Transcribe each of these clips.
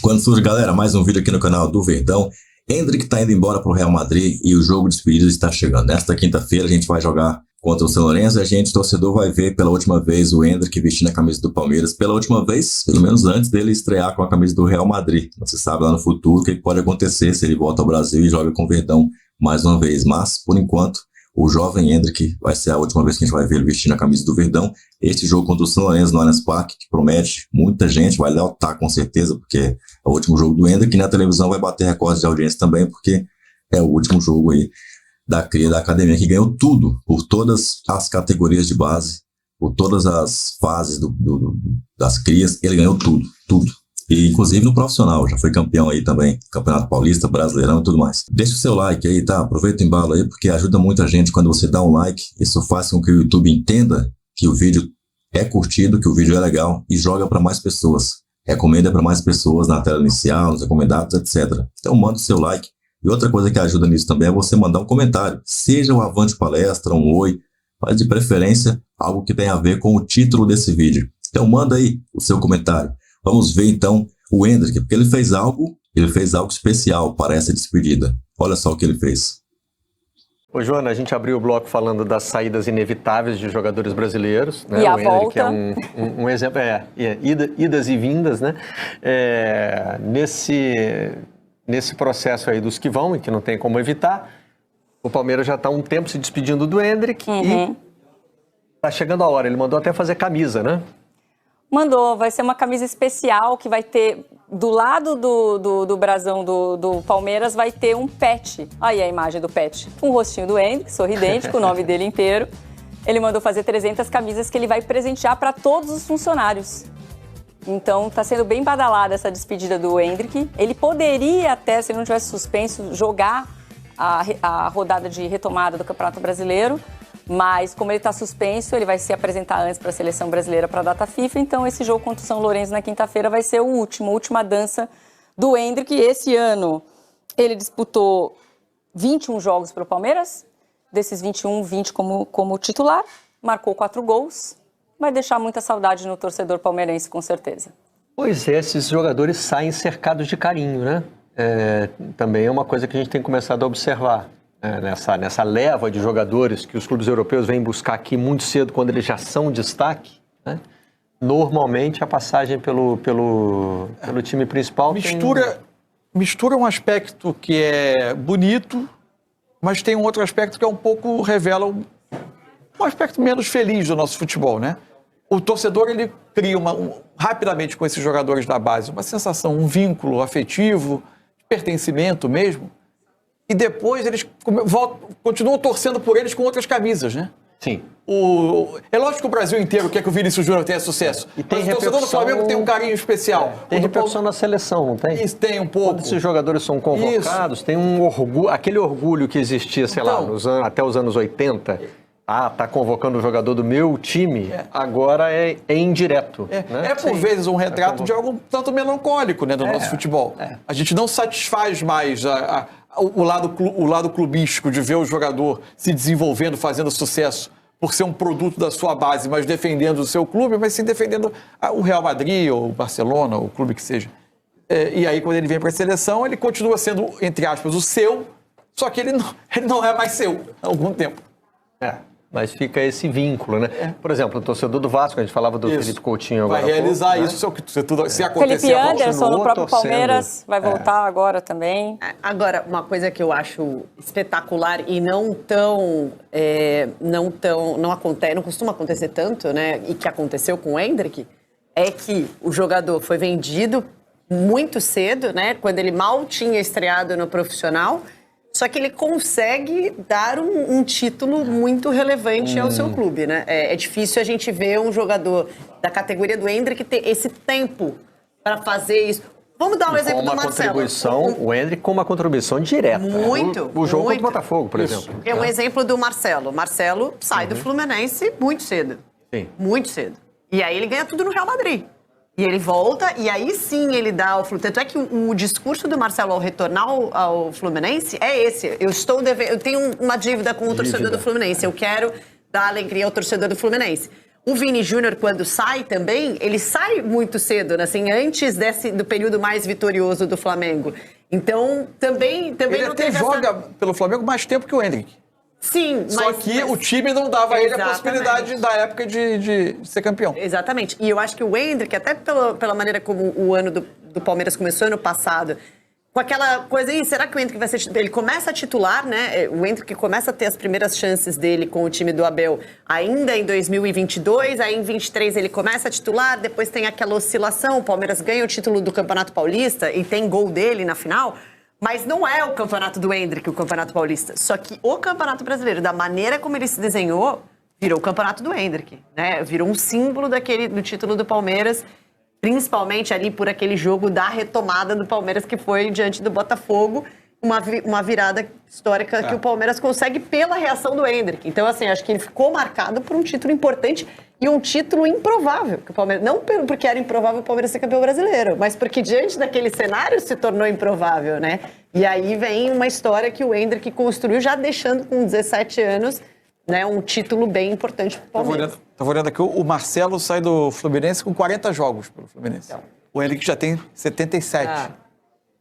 Quando surge, galera, mais um vídeo aqui no canal do Verdão. Endrick está indo embora para o Real Madrid e o jogo de despedida está chegando. Nesta quinta-feira a gente vai jogar contra o São Lourenço e a gente, torcedor, vai ver pela última vez o Endrick vestindo a camisa do Palmeiras. Pela última vez, pelo menos antes dele estrear com a camisa do Real Madrid. Não se sabe lá no futuro o que pode acontecer se ele volta ao Brasil e joga com o Verdão mais uma vez. Mas, por enquanto, o jovem Endrick vai ser a última vez que a gente vai ver ele vestindo a camisa do Verdão. Este jogo contra o São Lourenço no Allianz Parque, que promete muita gente, vai lotar com certeza, porque é o último jogo do Endrick, e na televisão vai bater recordes de audiência também, porque é o último jogo aí da cria da academia, que ganhou tudo, por todas as categorias de base, por todas as fases das crias, ele ganhou tudo. E inclusive no profissional, já foi campeão aí também, Campeonato Paulista, Brasileirão e tudo mais. Deixa o seu like aí, tá? Aproveita o embalo aí, porque ajuda muita gente quando você dá um like. Isso faz com que o YouTube entenda que o vídeo é curtido, que o vídeo é legal e joga para mais pessoas. Recomenda para mais pessoas na tela inicial, nos recomendados, etc. Então manda o seu like. E outra coisa que ajuda nisso também é você mandar um comentário. Seja um avante palestra, um oi, mas de preferência algo que tenha a ver com o título desse vídeo. Então manda aí o seu comentário. Vamos ver então o Endrick, porque ele fez algo especial para essa despedida. Olha só o que ele fez. Ô, Joana, a gente abriu o bloco falando das saídas inevitáveis de jogadores brasileiros, né? E a o Endrick volta. É um exemplo, idas e vindas, né? Nesse processo aí dos que vão e que não tem como evitar, o Palmeiras já está há um tempo se despedindo do Endrick e está chegando a hora. Ele mandou até fazer camisa, né? Mandou, vai ser uma camisa especial que vai ter, do lado do brasão do Palmeiras, vai ter um pet. Aí a imagem do pet, com o rostinho do Endrick, sorridente, com o nome dele inteiro. Ele mandou fazer 300 camisas que ele vai presentear para todos os funcionários. Então está sendo bem badalada essa despedida do Endrick. Ele poderia até, se ele não tivesse suspenso, jogar a rodada de retomada do Campeonato Brasileiro. Mas, como ele está suspenso, ele vai se apresentar antes para a Seleção Brasileira para a data FIFA. Então, esse jogo contra o São Lourenço na quinta-feira vai ser a última dança do Endrick. Esse ano, ele disputou 21 jogos para o Palmeiras. Desses 21, 20 como titular. Marcou 4 gols. Vai deixar muita saudade no torcedor palmeirense, com certeza. Pois é, esses jogadores saem cercados de carinho, né? Também é uma coisa que a gente tem começado a observar. Nessa leva de jogadores que os clubes europeus vêm buscar aqui muito cedo, quando eles já são destaque, né? Normalmente a passagem pelo time principal mistura um aspecto que é bonito, mas tem um outro aspecto que é um pouco revela um aspecto menos feliz do nosso futebol, né? O torcedor, ele cria rapidamente com esses jogadores da base uma sensação, um vínculo afetivo, de pertencimento mesmo. E depois eles continuam torcendo por eles com outras camisas, né? Sim. É lógico que o Brasil inteiro quer que o Vinícius Júnior tenha sucesso. E tem mas o torcedor do Flamengo tem um carinho especial. Tem repercussão na seleção, não tem? Isso, tem um pouco. Quando esses jogadores são convocados, tem um orgulho, aquele orgulho que existia, sei lá, até os anos 80. Tá convocando o jogador do meu time, agora é indireto. Né? Por vezes um retrato de algo tanto melancólico, né, do nosso futebol. A gente não satisfaz mais o lado clubístico de ver o jogador se desenvolvendo, fazendo sucesso por ser um produto da sua base, mas defendendo o seu clube, mas sim defendendo o Real Madrid ou o Barcelona, ou o clube que seja. E aí, quando ele vem para a seleção, ele continua sendo, entre aspas, o seu, só que ele não é mais seu há algum tempo. Mas fica esse vínculo, né? Por exemplo, o torcedor do Vasco, a gente falava do Felipe Coutinho agora. Vai realizar isso, se acontecer. Felipe Anderson, no próprio Palmeiras, vai voltar agora também. Agora, uma coisa que eu acho espetacular e não costuma acontecer tanto, né? E que aconteceu com o Endrick, é que o jogador foi vendido muito cedo, né? Quando ele mal tinha estreado no profissional. Só que ele consegue dar um título muito relevante ao seu clube, né? É difícil a gente ver um jogador da categoria do Endrick ter esse tempo para fazer isso. Vamos dar um exemplo do Marcelo. O Endrick com uma contribuição direta. Muito. O jogo contra o Botafogo, por exemplo. É um exemplo do Marcelo. Marcelo sai do Fluminense muito cedo. Sim. Muito cedo. E aí ele ganha tudo no Real Madrid. E ele volta, e aí sim ele dá ao Fluminense. Tanto é que o discurso do Marcelo ao retornar ao Fluminense é esse. Eu tenho uma dívida com o torcedor do Fluminense. Eu quero dar alegria ao torcedor do Fluminense. O Vini Júnior, quando sai também, ele sai muito cedo, né? Assim, antes do período mais vitorioso do Flamengo. Então, também ele não até teve joga pelo Flamengo mais tempo que o Hendrick. Sim, Só que o time não dava a ele a possibilidade da época de ser campeão. Exatamente. E eu acho que o Hendrick, até pela maneira como o ano do Palmeiras começou ano passado, com aquela coisa aí, será que o Hendrick vai ser... Ele começa a titular, né? O Hendrick começa a ter as primeiras chances dele com o time do Abel ainda em 2022, aí em 23 ele começa a titular, depois tem aquela oscilação, o Palmeiras ganha o título do Campeonato Paulista e tem gol dele na final, mas não é o campeonato do Hendrick, o Campeonato Paulista. Só que o Campeonato Brasileiro, da maneira como ele se desenhou, virou o Campeonato do Hendrick, né? Virou um símbolo do título do Palmeiras, principalmente ali por aquele jogo da retomada do Palmeiras que foi diante do Botafogo, uma virada histórica que o Palmeiras consegue pela reação do Hendrick. Então, assim, acho que ele ficou marcado por um título importante e um título improvável. Que o Palmeiras, não porque era improvável o Palmeiras ser campeão brasileiro, mas porque diante daquele cenário se tornou improvável, né? E aí vem uma história que o Hendrick construiu já deixando com 17 anos, né, um título bem importante para o Palmeiras. Estava olhando aqui, o Marcelo sai do Fluminense com 40 jogos pelo Fluminense. Então. O Henrique já tem 77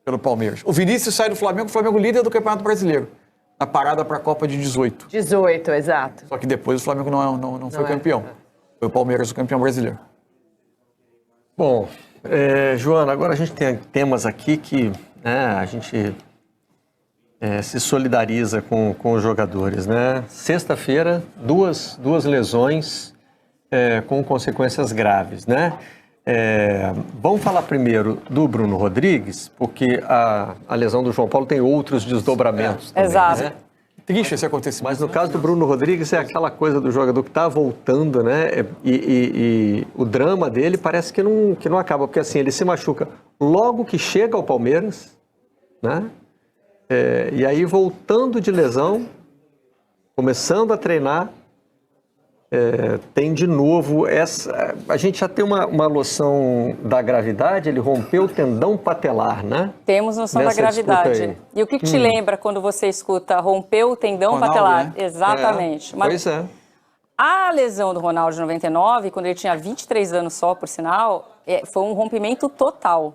pelo Palmeiras. O Vinícius sai do Flamengo, o Flamengo líder do Campeonato Brasileiro, na parada para a Copa de 18. 18, exato. Só que depois o Flamengo não foi campeão. Foi o Palmeiras o campeão brasileiro. Bom, Joana, agora a gente tem temas aqui que a gente se solidariza com os jogadores, né? Sexta-feira, duas lesões com consequências graves, né? Vamos falar primeiro do Bruno Rodrigues, porque a lesão do João Paulo tem outros desdobramentos também, exato. né? Triste esse acontecimento. Mas no caso do Bruno Rodrigues é aquela coisa do jogador que está voltando, né? E o drama dele parece que não acaba, porque assim, ele se machuca logo que chega ao Palmeiras, né? E aí, voltando de lesão, começando a treinar, tem de novo essa... A gente já tem uma noção da gravidade, ele rompeu o tendão patelar, né? Temos noção da gravidade. E o que te lembra quando você escuta rompeu o tendão Ronaldo, patelar? né? Exatamente. Pois é. A lesão do Ronaldo de 99, quando ele tinha 23 anos só, por sinal, foi um rompimento total.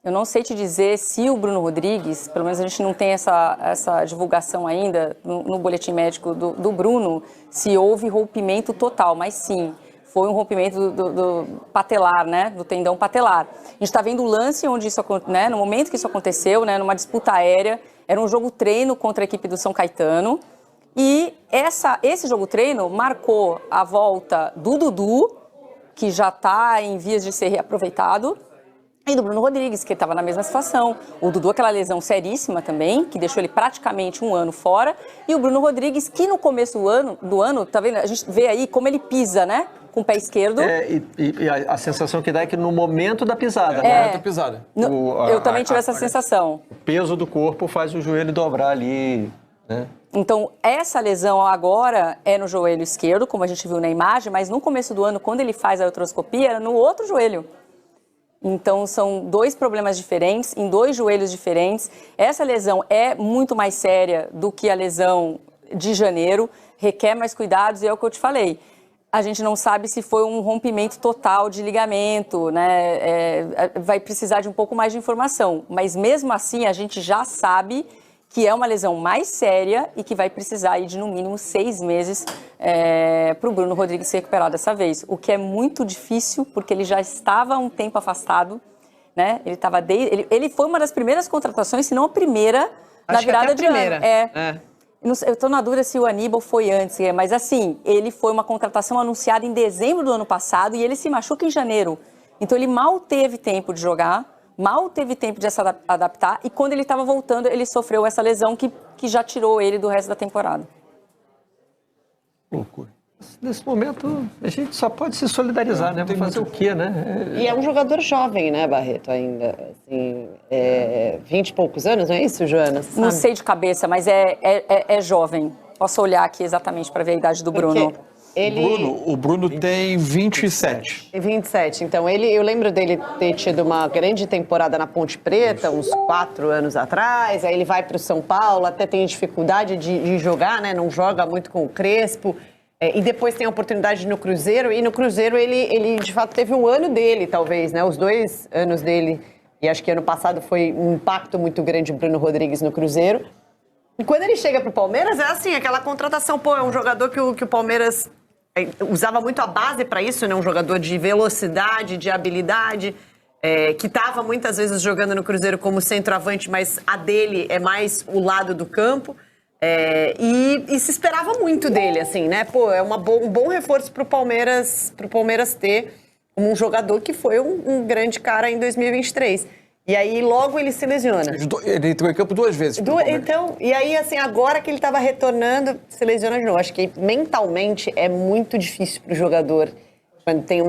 Eu não sei te dizer se o Bruno Rodrigues, pelo menos a gente não tem essa divulgação ainda no boletim médico do Bruno, se houve rompimento total, mas sim, foi um rompimento do patelar, né, do tendão patelar. A gente está vendo o lance onde isso, né, no momento que isso aconteceu, né, numa disputa aérea, era um jogo treino contra a equipe do São Caetano, e esse jogo treino marcou a volta do Dudu, que já está em vias de ser reaproveitado, e do Bruno Rodrigues, que estava na mesma situação. O Dudu, aquela lesão seríssima também, que deixou ele praticamente um ano fora. E o Bruno Rodrigues, que no começo do ano, tá vendo? A gente vê aí como ele pisa, né? Com o pé esquerdo. E a sensação que dá é que no momento da pisada, No momento da pisada. Eu também tive essa sensação. O peso do corpo faz o joelho dobrar ali, né? Então, essa lesão agora é no joelho esquerdo, como a gente viu na imagem, mas no começo do ano, quando ele faz a artroscopia, era no outro joelho. Então, são dois problemas diferentes, em dois joelhos diferentes. Essa lesão é muito mais séria do que a lesão de janeiro, requer mais cuidados, e é o que eu te falei. A gente não sabe se foi um rompimento total de ligamento, né? Vai precisar de um pouco mais de informação. Mas, mesmo assim, a gente já sabe que é uma lesão mais séria e que vai precisar aí de, no mínimo, 6 meses para o Bruno Rodrigues se recuperar dessa vez. O que é muito difícil, porque ele já estava há um tempo afastado, né? Ele foi uma das primeiras contratações, se não a primeira, na virada de ano. Eu estou na dúvida se o Aníbal foi antes, mas assim, ele foi uma contratação anunciada em dezembro do ano passado e ele se machuca em janeiro. Então ele mal teve tempo de jogar, mal teve tempo de se adaptar, e quando ele estava voltando, ele sofreu essa lesão que já tirou ele do resto da temporada. Loucura. Nesse momento, a gente só pode se solidarizar, né? Vai fazer o quê, né? E é um jogador jovem, né, Barreto, ainda. Assim, 20 e poucos anos, não é isso, Joana? Não sei de cabeça, mas é jovem. Posso olhar aqui exatamente para ver a idade do Bruno. O Bruno tem 27. 27. Então, eu lembro dele ter tido uma grande temporada na Ponte Preta, uns 4 anos atrás. Aí ele vai para o São Paulo, até tem dificuldade de jogar, né? Não joga muito com o Crespo. E depois tem a oportunidade no Cruzeiro, e no Cruzeiro ele de fato teve um ano dele, talvez, né? Os 2 anos dele, e acho que ano passado foi um impacto muito grande de Bruno Rodrigues no Cruzeiro. E quando ele chega pro Palmeiras, é assim, aquela contratação, é um jogador que o Palmeiras usava muito a base para isso, né? Um jogador de velocidade, de habilidade, que estava muitas vezes jogando no Cruzeiro como centroavante, mas a dele é mais o lado do campo. E se esperava muito dele, assim, né? É um bom reforço pro Palmeiras ter um jogador que foi um grande cara em 2023. E aí, logo ele se lesiona. Ele entrou em campo 2 vezes. Então, e aí, assim, agora que ele estava retornando, se lesiona de novo. Acho que mentalmente é muito difícil para o jogador quando tem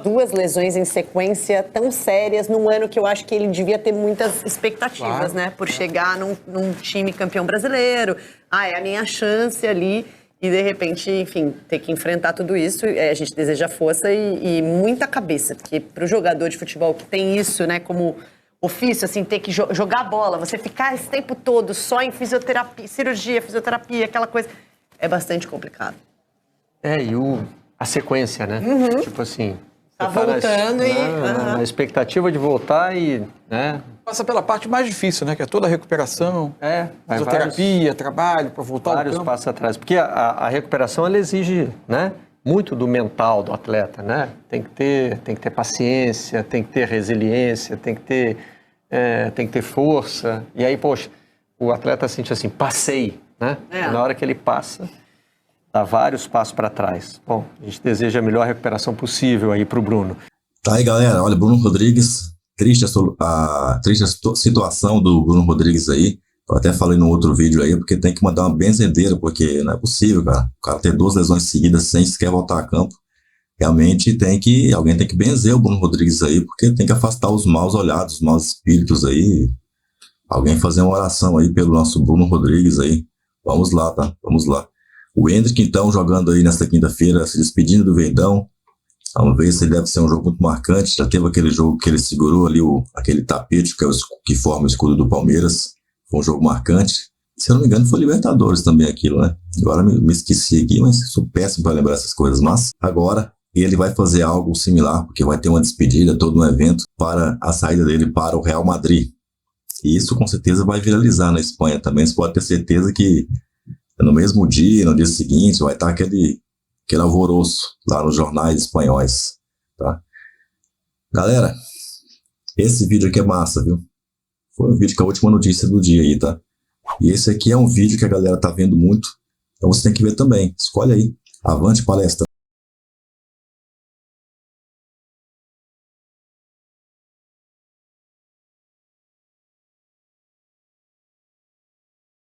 2 lesões em sequência tão sérias num ano que eu acho que ele devia ter muitas expectativas, né? Por chegar num time campeão brasileiro. É a minha chance ali. E, de repente, enfim, ter que enfrentar tudo isso. A gente deseja força e muita cabeça. Porque para o jogador de futebol que tem isso, né, como ofício, assim, ter que jogar bola, você ficar esse tempo todo só em fisioterapia, cirurgia, fisioterapia, aquela coisa, é bastante complicado. E a sequência, né? Tipo assim... Tá voltando na expectativa de voltar e... né? Passa pela parte mais difícil, né? Que é toda a recuperação, fisioterapia, trabalho para voltar ao campo. Vários passos atrás. Porque a recuperação, ela exige, né? Muito do mental do atleta, né? Tem que ter paciência, tem que ter resiliência, tem que ter força. E aí, poxa, o atleta sente assim, passei, né? E na hora que ele passa, dá vários passos para trás. Bom, a gente deseja a melhor recuperação possível aí para o Bruno. Tá aí, galera. Olha, Bruno Rodrigues, triste a situação do Bruno Rodrigues aí. Eu até falei no outro vídeo aí, porque tem que mandar uma benzedeira, porque não é possível, cara. O cara ter 2 lesões seguidas sem sequer voltar a campo. Realmente alguém tem que benzer o Bruno Rodrigues aí, porque tem que afastar os maus olhados, os maus espíritos aí. Alguém fazer uma oração aí pelo nosso Bruno Rodrigues aí. Vamos lá, tá? Vamos lá. O Endrick, então, jogando aí nesta quinta-feira, se despedindo do Verdão. Vamos ver se deve ser um jogo muito marcante. Já teve aquele jogo que ele segurou ali, aquele tapete que forma o escudo do Palmeiras. Foi um jogo marcante. Se eu não me engano, foi Libertadores também aquilo, né? Agora me esqueci aqui, mas sou péssimo para lembrar essas coisas. Mas agora ele vai fazer algo similar, porque vai ter uma despedida, todo um evento para a saída dele para o Real Madrid. E isso com certeza vai viralizar na Espanha também. Você pode ter certeza que no mesmo dia, no dia seguinte, vai estar aquele alvoroço lá nos jornais espanhóis, tá? Galera, esse vídeo aqui é massa, viu? Foi um vídeo que é a última notícia do dia aí, tá? E esse aqui é um vídeo que a galera tá vendo muito, então você tem que ver também. Escolhe aí. Avante palestra!